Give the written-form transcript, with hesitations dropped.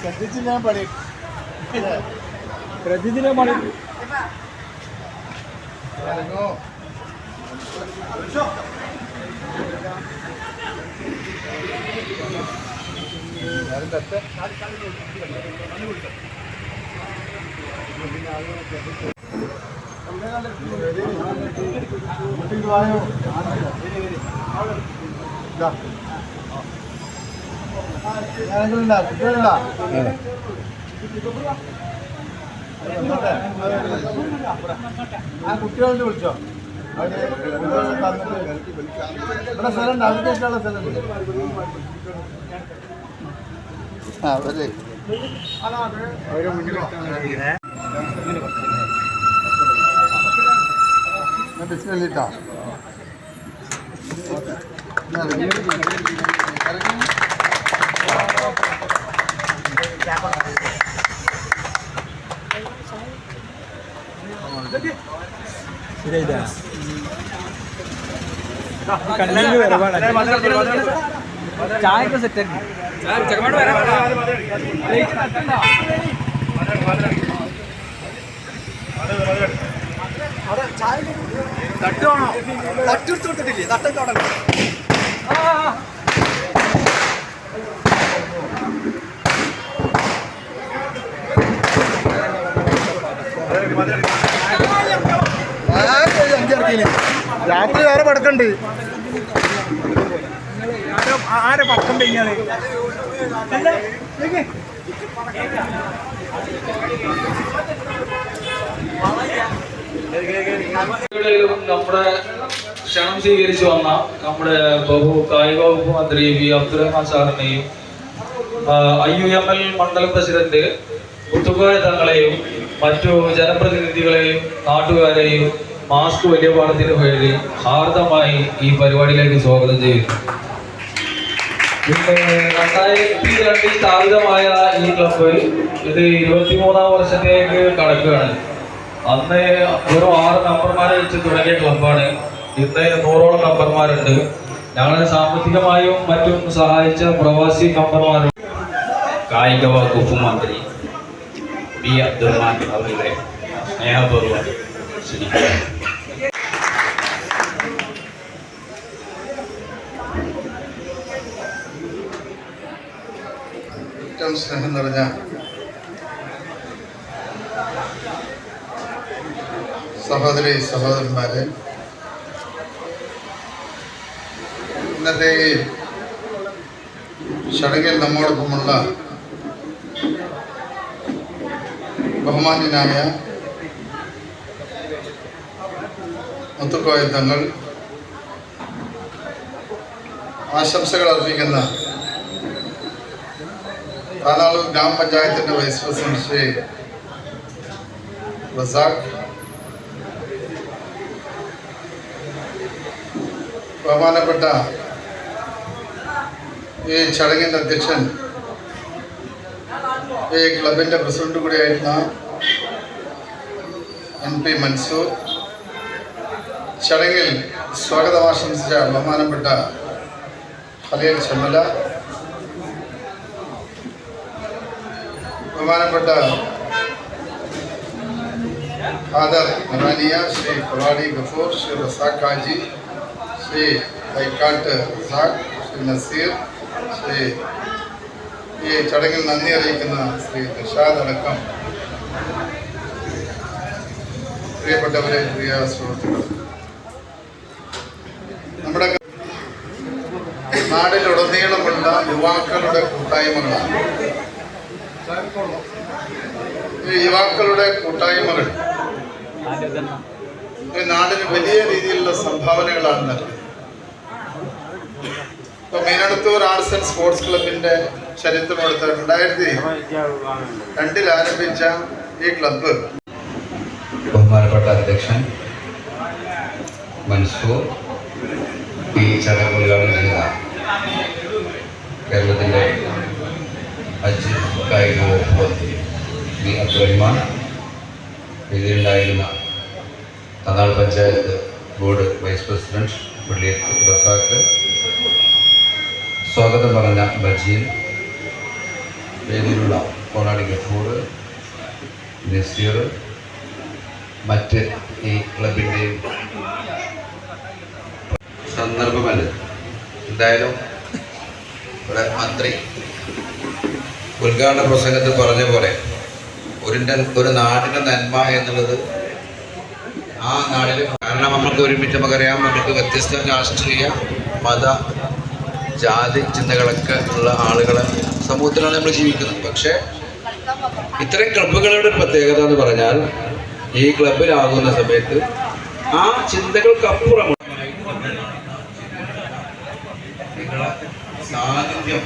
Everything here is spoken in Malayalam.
ശ്രദ്ധിച്ചില്ല പണി ശ്രദ്ധിച്ചില്ല പണി കുട്ടികളെ വിളിച്ചോ ഇവിടെ സ്ഥലം അതിനുള്ള സ്ഥലം ഡിസ്പ്ലേട്ടാ ശരിയാ കണ്ണൂര് വരവാണ് ചായക്ക് സെറ്റ് തട്ടുവാണോ തട്ടെടുത്ത് കൊടുത്തിട്ടില്ലേ തട്ടത്തോടെ രാത്രി വേറെ പടക്കണ്ട് ആരെ പടക്കം പെയ്യാള് നമ്മുടെ ക്ഷണം സ്വീകരിച്ചു വന്ന നമ്മുടെ കായിക വകുപ്പ് മന്ത്രി വി അബ്ദുറഹ്മാൻ സാറിനെയും IUML മണ്ഡലം പ്രസിഡന്റ് മുത്തുക്കോയ തങ്ങളെയും മറ്റു ജനപ്രതിനിധികളെയും നാട്ടുകാരെയും മാസ്ക് വലിയ പാടത്തിന് വേണ്ടി ഹാർദമായി ഈ പരിപാടിയിലേക്ക് സ്വാഗതം ചെയ്യുന്നു. പിന്നെ 2002 സ്ഥാപിതമായ ഈ ക്ലബ്ബ് ഇത് 23-ാം വർഷത്തേക്ക് കടക്കുകയാണ്. അന്ന് വെറും 6 മെമ്പർമാരെ വെച്ച് തുടങ്ങിയ ക്ലബ്ബാണ്. ഇന്ന് 100ഓളം മെമ്പർമാരുണ്ട്. ഞങ്ങളെ സാമ്പത്തികമായും മറ്റും സഹായിച്ച പ്രവാസി മെമ്പർമാരും കായിക വകുപ്പ് മന്ത്രി വി അബ്ദുറഹ്മാൻ അവരുടെ സ്നേഹപൂർവ്വം ക്ഷണിക്കുന്നു. ഏറ്റവും സ്നേഹം നിറഞ്ഞ സഹോദരി സഹോദരന്മാരെ, ഇന്നത്തെ ഈ ചടങ്ങിൽ നമ്മോടൊപ്പമുള്ള ബഹുമാന്യനായ മുത്തുക്കോയ തങ്ങൾ, ആശംസകൾ അർപ്പിക്കുന്ന താനാളൂർ ഗ്രാമപഞ്ചായത്തിൻ്റെ വൈസ് പ്രസിഡന്റ് ശ്രീ റസാഖ്, ബഹുമാനപ്പെട്ട ഈ ചടങ്ങിൻ്റെ അധ്യക്ഷൻ, ഈ ക്ലബിൻ്റെ പ്രസിഡന്റ് കൂടിയായിരുന്ന MP മൻസൂർ, ചടങ്ങിൽ സ്വാഗതം ആശംസിച്ച ബഹുമാനപ്പെട്ട ഖലീൽ ചെമ്മല, ബഹുമാനപ്പെട്ട ഖാദർ നറാനിയ, ശ്രീ ഫവാഡി ഗഫൂർ, ശ്രീ റസാഖ് ഹാജി, ശ്രീ തൈക്കാട്ട് റസാഖ്, ശ്രീ നസീർ, ശ്രീ ഈ ചടങ്ങിൽ നന്ദി അറിയിക്കുന്ന ശ്രീ നിഷാദ് അടക്കം പ്രിയപ്പെട്ടവരെ, പ്രിയ സുഹൃത്തുക്കൾ, നമ്മുടെ നാടിലുടനീളമുള്ള യുവാക്കളുടെ കൂട്ടായ്മകളാണ്. ഈ യുവാക്കളുടെ കൂട്ടായ്മകൾ ഈ നാടിന് വലിയ രീതിയിലുള്ള സംഭാവനകളാണ് നൽകുന്നത്. ഇപ്പോൾ മീനടത്തൂർ ആർട്സ് ആൻഡ് സ്പോർട്സ് ക്ലബിൻ്റെ ചരിത്രമെടുത്ത 2002 ആരംഭിച്ച ഈ ക്ലബ്ബ് ബഹുമാനപ്പെട്ട അധ്യക്ഷൻ മൻസൂർ ഈ ചടങ്ങ് ഉദ്ഘാടനം ചെയ്ത കേരളത്തിൻ്റെ ഹജ്ജ് കായിക വകുപ്പ് മന്ത്രി വി അബ്ദുറഹ്മാൻ, ഇതിലുണ്ടായിരുന്ന തനാൾ panchayat board vice president Velliyath Razak, സ്വാഗതം പറഞ്ഞ ബജീൽ, വേദിയിലുള്ള കോണാടി ഗഫൂർ, നസീർ, മറ്റ് ഈ ക്ലബിൻ്റെയും സന്ദർഭമല്ല. എന്തായാലും ഇവിടെ മന്ത്രി ഉദ്ഘാടന പ്രസംഗത്തിൽ പറഞ്ഞ പോലെ ഒരു നാടിൻ്റെ നന്മ എന്നുള്ളത് ആ നാടിൽ, കാരണം നമുക്ക് ഒരുമിച്ച് നമുക്കറിയാം, നമുക്ക് വ്യത്യസ്ത രാഷ്ട്രീയ മത ജാതി ചിന്തകളൊക്കെ ഉള്ള ആളുകളെ സമൂഹത്തിലാണ് നമ്മൾ ജീവിക്കുന്നത്. പക്ഷേ ഇത്തരം ക്ലബ്ബുകളുടെ പ്രത്യേകത എന്ന് പറഞ്ഞാൽ ഈ ക്ലബിലാകുന്ന സമയത്ത് ആ ചിന്തകൾക്കപ്പുറം നിങ്ങളെ സാന്നിധ്യം